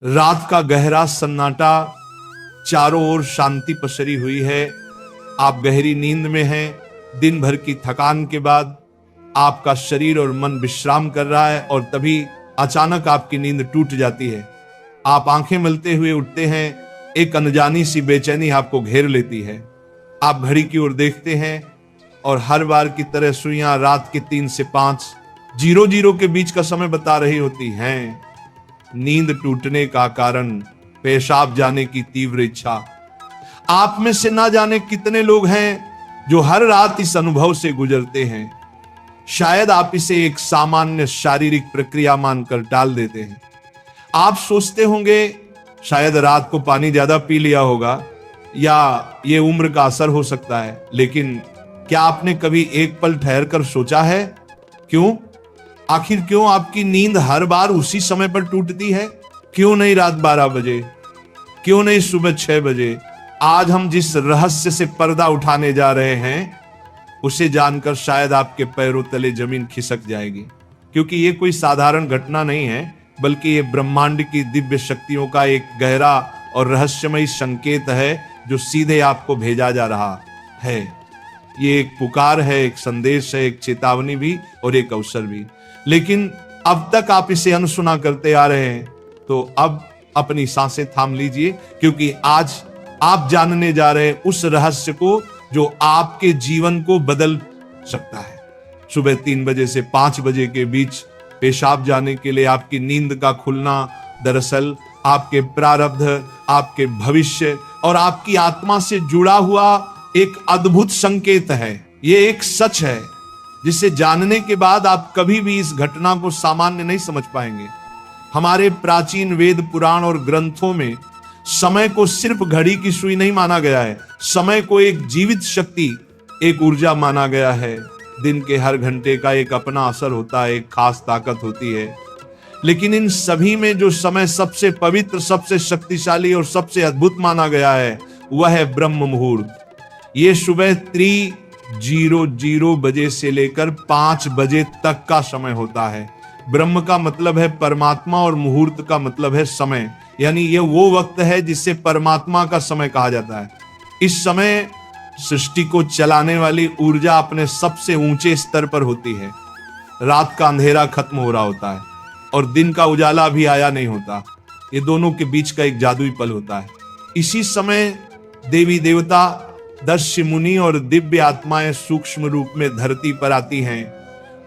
रात का गहरा सन्नाटा, चारों ओर शांति पसरी हुई है। आप गहरी नींद में हैं। दिन भर की थकान के बाद आपका शरीर और मन विश्राम कर रहा है और तभी अचानक आपकी नींद टूट जाती है। आप आंखें मलते हुए उठते हैं। एक अनजानी सी बेचैनी आपको घेर लेती है। आप घड़ी की ओर देखते हैं और हर बार की तरह सुइयां रात के 3 से 5 00 के बीच का समय बता रही होती हैं। नींद टूटने का कारण पेशाब जाने की तीव्र इच्छा। आप में से ना जाने कितने लोग हैं जो हर रात इस अनुभव से गुजरते हैं। शायद आप इसे एक सामान्य शारीरिक प्रक्रिया मानकर टाल देते हैं। आप सोचते होंगे शायद रात को पानी ज्यादा पी लिया होगा या ये उम्र का असर हो सकता है, लेकिन क्या आपने कभी एक पल ठहर कर सोचा है क्यों? आखिर क्यों आपकी नींद हर बार उसी समय पर टूटती है? क्यों नहीं रात 12 बजे? क्यों नहीं सुबह 6 बजे? आज हम जिस रहस्य से पर्दा उठाने जा रहे हैं उसे जानकर शायद आपके पैरों तले जमीन खिसक जाएगी, क्योंकि ये कोई साधारण घटना नहीं है, बल्कि ये ब्रह्मांड की दिव्य शक्तियों का एक गहरा और रहस्यमय संकेत है जो सीधे आपको भेजा जा रहा है। ये एक पुकार है, एक संदेश है, एक चेतावनी भी और एक अवसर भी। लेकिन अब तक आप इसे अनसुना करते आ रहे हैं, तो अब अपनी सांसें थाम लीजिए, क्योंकि आज आप जानने जा रहे हैं उस रहस्य को जो आपके जीवन को बदल सकता है। सुबह 3 बजे से 5 बजे के बीच पेशाब जाने के लिए आपकी नींद का खुलना दरअसल आपके प्रारब्ध, आपके भविष्य और आपकी आत्मा से जुड़ा हुआ एक अद्भुत संकेत है। ये एक सच है जिसे जानने के बाद आप कभी भी इस घटना को सामान्य नहीं समझ पाएंगे। हमारे प्राचीन वेद, पुराण और ग्रंथों में समय को सिर्फ घड़ी की सुई नहीं माना गया है। समय को एक जीवित शक्ति, एक ऊर्जा माना गया है। दिन के हर घंटे का एक अपना असर होता है, एक खास ताकत होती है। लेकिन इन सभी में जो समय सबसे पवित्र, सबसे शक्तिशाली और सबसे अद्भुत माना गया है वह है ब्रह्म मुहूर्त। ये सुबह 3:00 बजे से लेकर 5 बजे तक का समय होता है। ब्रह्म का मतलब है परमात्मा और मुहूर्त का मतलब है समय, यानी ये वो वक्त है जिसे परमात्मा का समय कहा जाता है। इस समय सृष्टि को चलाने वाली ऊर्जा अपने सबसे ऊंचे स्तर पर होती है। रात का अंधेरा खत्म हो रहा होता है और दिन का उजाला भी आया नहीं होता। ये दोनों के बीच का एक जादुई पल होता है। इसी समय देवी देवता, दर्शी मुनि और दिव्य आत्माएं सूक्ष्म रूप में धरती पर आती हैं।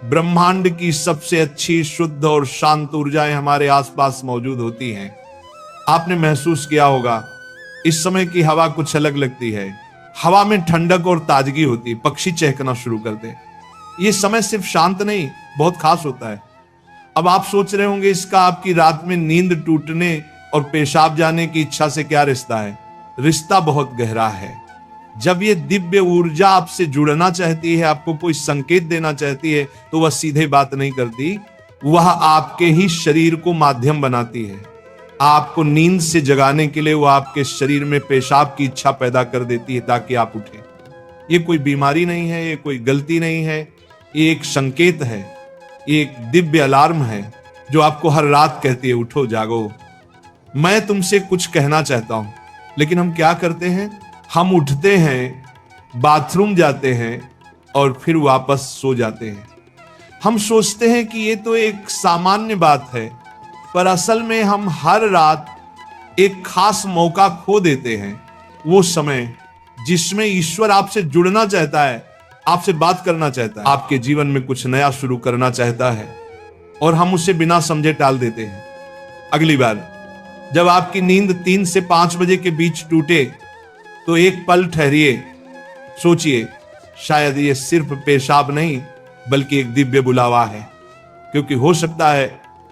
ब्रह्मांड की सबसे अच्छी, शुद्ध और शांत ऊर्जाएं हमारे आसपास मौजूद होती हैं। आपने महसूस किया होगा इस समय की हवा कुछ अलग लगती है। हवा में ठंडक और ताजगी होती है, पक्षी चहकना शुरू करते हैं। ये समय सिर्फ शांत नहीं, बहुत खास होता है। अब आप सोच रहे होंगे इसका आपकी रात में नींद टूटने और पेशाब जाने की इच्छा से क्या रिश्ता है? रिश्ता बहुत गहरा है। जब ये दिव्य ऊर्जा आपसे जुड़ना चाहती है, आपको कोई संकेत देना चाहती है, तो वह सीधे बात नहीं करती, वह आपके ही शरीर को माध्यम बनाती है। आपको नींद से जगाने के लिए वह आपके शरीर में पेशाब की इच्छा पैदा कर देती है ताकि आप उठें। ये कोई बीमारी नहीं है, ये कोई गलती नहीं है, ये एक संकेत है, ये एक दिव्य अलार्म है जो आपको हर रात कहती है, उठो, जागो। मैं तुमसे कुछ कहना चाहता हूं। लेकिन हम क्या करते हैं? हम उठते हैं, बाथरूम जाते हैं और फिर वापस सो जाते हैं। हम सोचते हैं कि ये तो एक सामान्य बात है, पर असल में हम हर रात एक खास मौका खो देते हैं। वो समय जिसमें ईश्वर आपसे जुड़ना चाहता है, आपसे बात करना चाहता है, आपके जीवन में कुछ नया शुरू करना चाहता है, और हम उसे बिना समझे टाल देते हैं। अगली बार जब आपकी नींद 3 से 5 बजे के बीच टूटे तो एक पल ठहरिए, सोचिए, शायद ये सिर्फ पेशाब नहीं बल्कि एक दिव्य बुलावा है, क्योंकि हो सकता है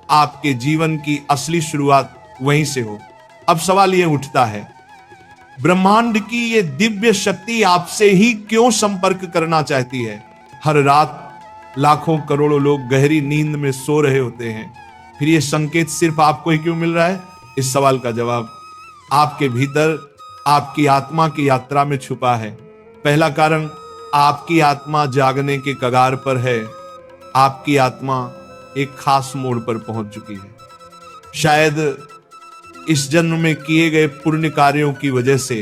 आपके जीवन की असली शुरुआत वहीं से हो। अब सवाल ये उठता है, ब्रह्मांड की ये दिव्य शक्ति आपसे ही क्यों संपर्क करना चाहती है? हर रात लाखों करोड़ों लोग गहरी नींद में सो रहे होते हैं, फिर ये संकेत सिर्फ आपको ही क्यों मिल रहा है? इस सवाल का जवाब आपके भीतर, आपकी आत्मा की यात्रा में छुपा है। पहला कारण, आपकी आत्मा जागने के कगार पर है। आपकी आत्मा एक खास मोड़ पर पहुंच चुकी है। शायद इस जन्म में किए गए पुण्य कार्यों की वजह से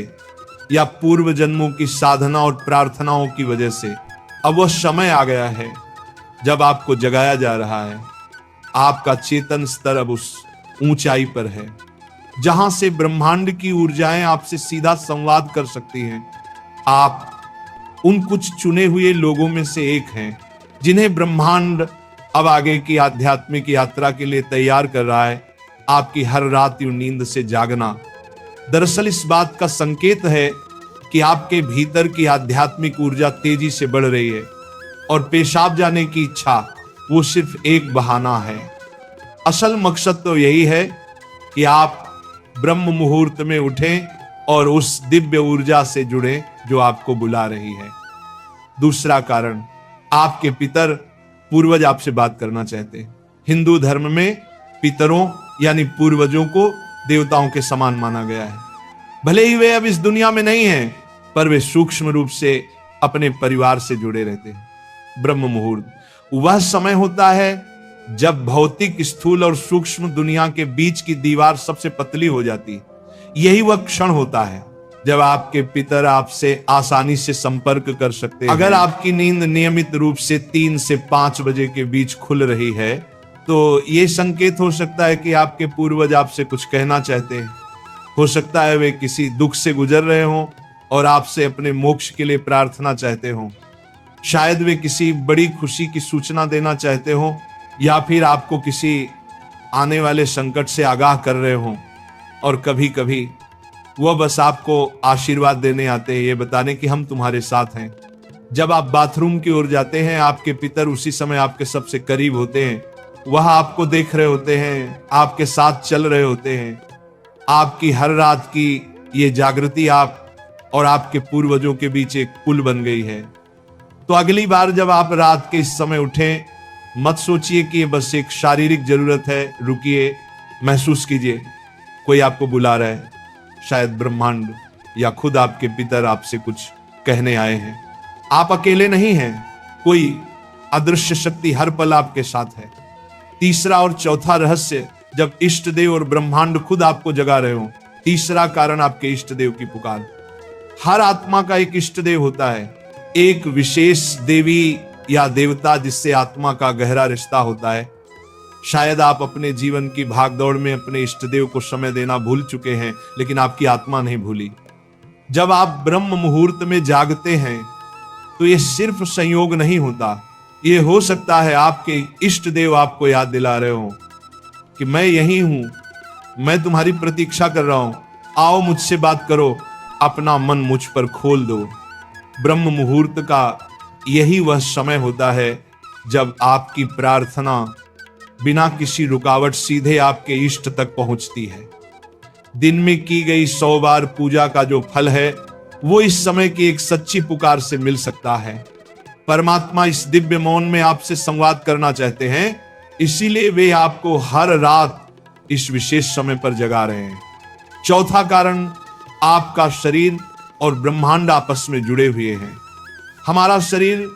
या पूर्व जन्मों की साधना और प्रार्थनाओं की वजह से अब वह समय आ गया है जब आपको जगाया जा रहा है। आपका चेतन स्तर अब उस ऊंचाई पर है जहां से ब्रह्मांड की ऊर्जाएं आपसे सीधा संवाद कर सकती हैं। आप उन कुछ चुने हुए लोगों में से एक हैं जिन्हें ब्रह्मांड अब आगे की आध्यात्मिक यात्रा के लिए तैयार कर रहा है। आपकी हर रात नींद से जागना दरअसल इस बात का संकेत है कि आपके भीतर की आध्यात्मिक ऊर्जा तेजी से बढ़ रही है और पेशाब जाने की इच्छा वो सिर्फ एक बहाना है। असल मकसद तो यही है कि आप ब्रह्म मुहूर्त में उठें और उस दिव्य ऊर्जा से जुड़ें जो आपको बुला रही है। दूसरा कारण, आपके पितर पूर्वज आपसे बात करना चाहते हैं। हिंदू धर्म में पितरों यानी पूर्वजों को देवताओं के समान माना गया है। भले ही वे अब इस दुनिया में नहीं हैं, पर वे सूक्ष्म रूप से अपने परिवार से जुड़े रहते हैं। ब्रह्म मुहूर्त वह समय होता है जब भौतिक, स्थूल और सूक्ष्म दुनिया के बीच की दीवार सबसे पतली हो जाती है। यही वह क्षण होता है जब आपके पितर आपसे आसानी से संपर्क कर सकते हैं। अगर आपकी नींद नियमित रूप से 3 से 5 बजे के बीच खुल रही है तो यह संकेत हो सकता है कि आपके पूर्वज आपसे कुछ कहना चाहते हैं। हो सकता है वे किसी दुख से गुजर रहे हों और आपसे अपने मोक्ष के लिए प्रार्थना चाहते हों। शायद वे किसी बड़ी खुशी की सूचना देना चाहते हों या फिर आपको किसी आने वाले संकट से आगाह कर रहे हों। और कभी कभी वह बस आपको आशीर्वाद देने आते हैं, ये बताने कि हम तुम्हारे साथ हैं। जब आप बाथरूम की ओर जाते हैं, आपके पितर उसी समय आपके सबसे करीब होते हैं। वह आपको देख रहे होते हैं, आपके साथ चल रहे होते हैं। आपकी हर रात की ये जागृति आप और आपके पूर्वजों के बीच एक पुल बन गई है। तो अगली बार जब आप रात के इस समय उठें, मत सोचिए कि ये बस एक शारीरिक जरूरत है। रुकिए, महसूस कीजिए कोई आपको बुला रहा है। शायद ब्रह्मांड या खुद आपके पितर आपसे कुछ कहने आए हैं। आप अकेले नहीं हैं, कोई अदृश्य शक्ति हर पल आपके साथ है। तीसरा और चौथा रहस्य, जब इष्ट देव और ब्रह्मांड खुद आपको जगा रहे हो। तीसरा कारण, आपके इष्ट देव की पुकार। हर आत्मा का एक इष्ट देव होता है, एक विशेष देवी या देवता जिससे आत्मा का गहरा रिश्ता होता है। शायद आप अपने जीवन की भागदौड़ में अपने इष्ट देव को समय देना भूल चुके हैं, लेकिन आपकी आत्मा नहीं भूली। जब आप ब्रह्म मुहूर्त में जागते हैं तो यह सिर्फ संयोग नहीं होता। यह हो सकता है आपके इष्ट देव आपको याद दिला रहे हो कि मैं यही हूं, मैं तुम्हारी प्रतीक्षा कर रहा हूं, आओ मुझसे बात करो, अपना मन मुझ पर खोल दो। ब्रह्म मुहूर्त का यही वह समय होता है जब आपकी प्रार्थना बिना किसी रुकावट सीधे आपके इष्ट तक पहुंचती है। दिन में की गई 100 बार पूजा का जो फल है वो इस समय की एक सच्ची पुकार से मिल सकता है। परमात्मा इस दिव्य मौन में आपसे संवाद करना चाहते हैं, इसीलिए वे आपको हर रात इस विशेष समय पर जगा रहे हैं। चौथा कारण, आपका शरीर और ब्रह्मांड आपस में जुड़े हुए हैं। हमारा शरीर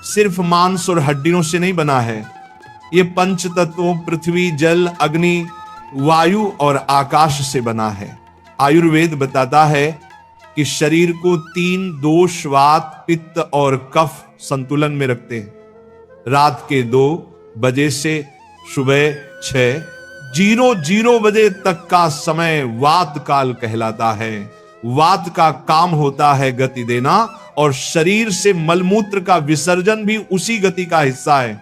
सिर्फ मांस और हड्डियों से नहीं बना है। ये पंच तत्वों पृथ्वी, जल, अग्नि, वायु और आकाश से बना है। आयुर्वेद बताता है कि शरीर को 3 दोष, वात, पित्त और कफ संतुलन में रखते हैं। रात के 2 बजे से सुबह 6:00 बजे तक का समय वात काल कहलाता है। वात का काम होता है गति देना और शरीर से मलमूत्र का विसर्जन भी उसी गति का हिस्सा है।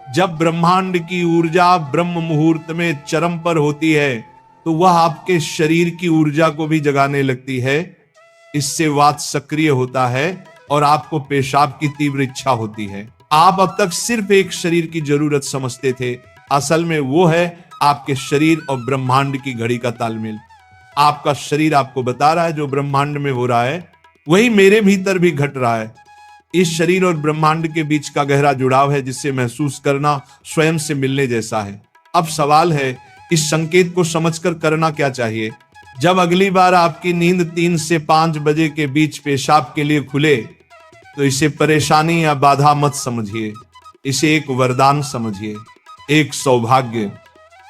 जब ब्रह्मांड की ऊर्जा ब्रह्म मुहूर्त में चरम पर होती है तो वह आपके शरीर की ऊर्जा को भी जगाने लगती है। इससे वात सक्रिय होता है और आपको पेशाब की तीव्र इच्छा होती है। आप अब तक सिर्फ एक शरीर की जरूरत समझते थे, असल में वो है आपके शरीर और ब्रह्मांड की घड़ी का तालमेल। आपका शरीर आपको बता रहा है जो ब्रह्मांड में हो रहा है वही मेरे भीतर भी घट रहा है। इस शरीर और ब्रह्मांड के बीच का गहरा जुड़ाव है जिससे महसूस करना स्वयं से मिलने जैसा है। अब सवाल है, इस संकेत को समझकर करना क्या चाहिए? जब अगली बार आपकी नींद 3 से 5 बजे के बीच पेशाब के लिए खुले तो इसे परेशानी या बाधा मत समझिए, इसे एक वरदान समझिए, एक सौभाग्य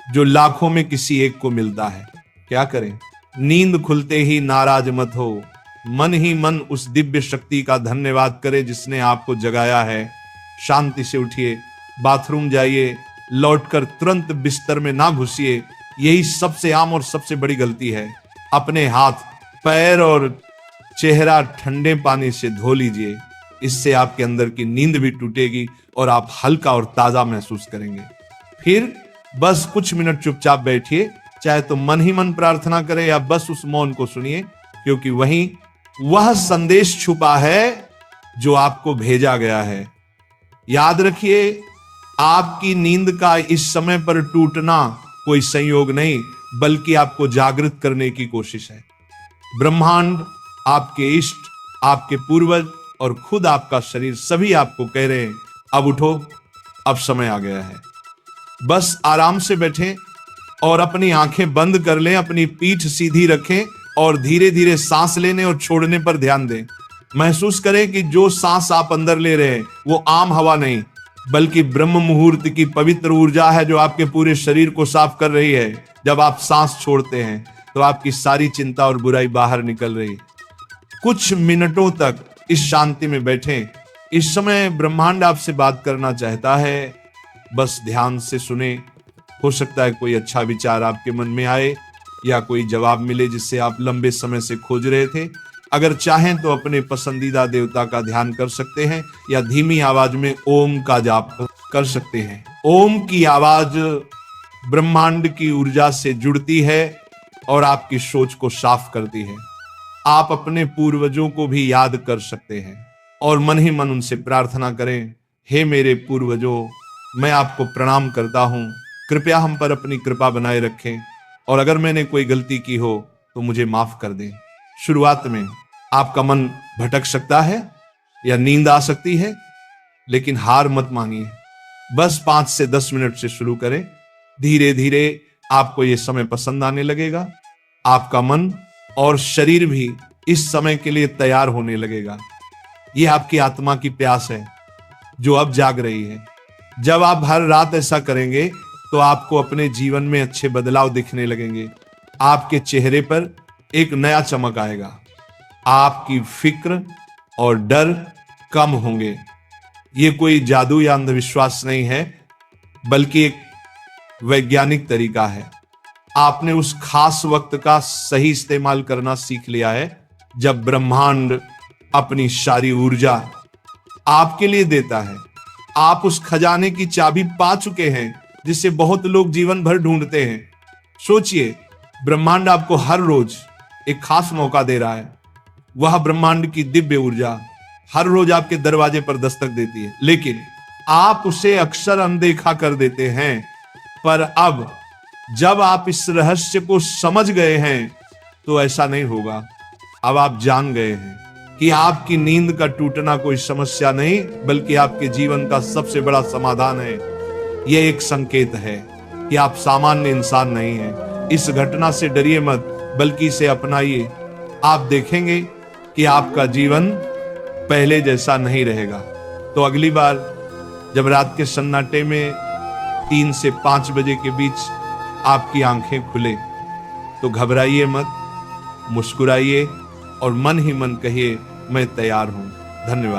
जो लाखों में किसी एक को मिलता है। क्या करें? नींद खुलते ही नाराज मत हो, मन ही मन उस दिव्य शक्ति का धन्यवाद करें जिसने आपको जगाया है। शांति से उठिए, बाथरूम जाइए, लौटकर तुरंत बिस्तर में ना घुसिए। यही सबसे आम और सबसे बड़ी गलती है। अपने हाथ, पैर और चेहरा ठंडे पानी से धो लीजिए। इससे आपके अंदर की नींद भी टूटेगी और आप हल्का और ताजा महसूस करेंगे। फिर बस कुछ मिनट चुपचाप बैठिए, चाहे तो मन ही मन प्रार्थना करें या बस उस मौन को सुनिए, क्योंकि वहीं वह संदेश छुपा है जो आपको भेजा गया है। याद रखिए, आपकी नींद का इस समय पर टूटना कोई संयोग नहीं, बल्कि आपको जागृत करने की कोशिश है। ब्रह्मांड, आपके इष्ट, आपके पूर्वज और खुद आपका शरीर सभी आपको कह रहे हैं, अब उठो, अब समय आ गया है। बस आराम से बैठें और अपनी आंखें बंद कर लें, अपनी पीठ सीधी रखें और धीरे धीरे सांस लेने और छोड़ने पर ध्यान दें। महसूस करें कि जो सांस आप अंदर ले रहे हैं वो आम हवा नहीं, बल्कि ब्रह्म मुहूर्त की पवित्र ऊर्जा है जो आपके पूरे शरीर को साफ कर रही है। जब आप सांस छोड़ते हैं तो आपकी सारी चिंता और बुराई बाहर निकल रही है। कुछ मिनटों तक इस शांति में बैठें। इस समय ब्रह्मांड आपसे बात करना चाहता है, बस ध्यान से सुने। हो सकता है कोई अच्छा विचार आपके मन में आए या कोई जवाब मिले जिससे आप लंबे समय से खोज रहे थे। अगर चाहें तो अपने पसंदीदा देवता का ध्यान कर सकते हैं या धीमी आवाज में ओम का जाप कर सकते हैं। ओम की आवाज ब्रह्मांड की ऊर्जा से जुड़ती है और आपकी सोच को साफ करती है। आप अपने पूर्वजों को भी याद कर सकते हैं और मन ही मन उनसे प्रार्थना करें, हे मेरे पूर्वजों, मैं आपको प्रणाम करता हूं, कृपया हम पर अपनी कृपा बनाए रखें और अगर मैंने कोई गलती की हो तो मुझे माफ कर दें। शुरुआत में आपका मन भटक सकता है या नींद आ सकती है, लेकिन हार मत मानिए। बस 5 से 10 मिनट से शुरू करें। धीरे धीरे आपको यह समय पसंद आने लगेगा। आपका मन और शरीर भी इस समय के लिए तैयार होने लगेगा। यह आपकी आत्मा की प्यास है जो अब जाग रही है। जब आप हर रात ऐसा करेंगे तो आपको अपने जीवन में अच्छे बदलाव दिखने लगेंगे। आपके चेहरे पर एक नया चमक आएगा। आपकी फिक्र और डर कम होंगे। ये कोई जादू या अंधविश्वास नहीं है, बल्कि एक वैज्ञानिक तरीका है। आपने उस खास वक्त का सही इस्तेमाल करना सीख लिया है जब ब्रह्मांड अपनी सारी ऊर्जा आपके लिए देता है। आप उस खजाने की चाबी पा चुके हैं जिसे बहुत लोग जीवन भर ढूंढते हैं। सोचिए, ब्रह्मांड आपको हर रोज एक खास मौका दे रहा है। वह ब्रह्मांड की दिव्य ऊर्जा हर रोज आपके दरवाजे पर दस्तक देती है, लेकिन आप उसे अक्सर अनदेखा कर देते हैं। पर अब जब आप इस रहस्य को समझ गए हैं तो ऐसा नहीं होगा। अब आप जान गए हैं कि आपकी नींद का टूटना कोई समस्या नहीं, बल्कि आपके जीवन का सबसे बड़ा समाधान है। यह एक संकेत है कि आप सामान्य इंसान नहीं हैं। इस घटना से डरिए मत, बल्कि इसे अपनाइए। आप देखेंगे कि आपका जीवन पहले जैसा नहीं रहेगा। तो अगली बार जब रात के सन्नाटे में 3 से 5 बजे के बीच आपकी आंखें खुले तो घबराइए मत, मुस्कुराइए और मन ही मन कहिए, मैं तैयार हूं। धन्यवाद।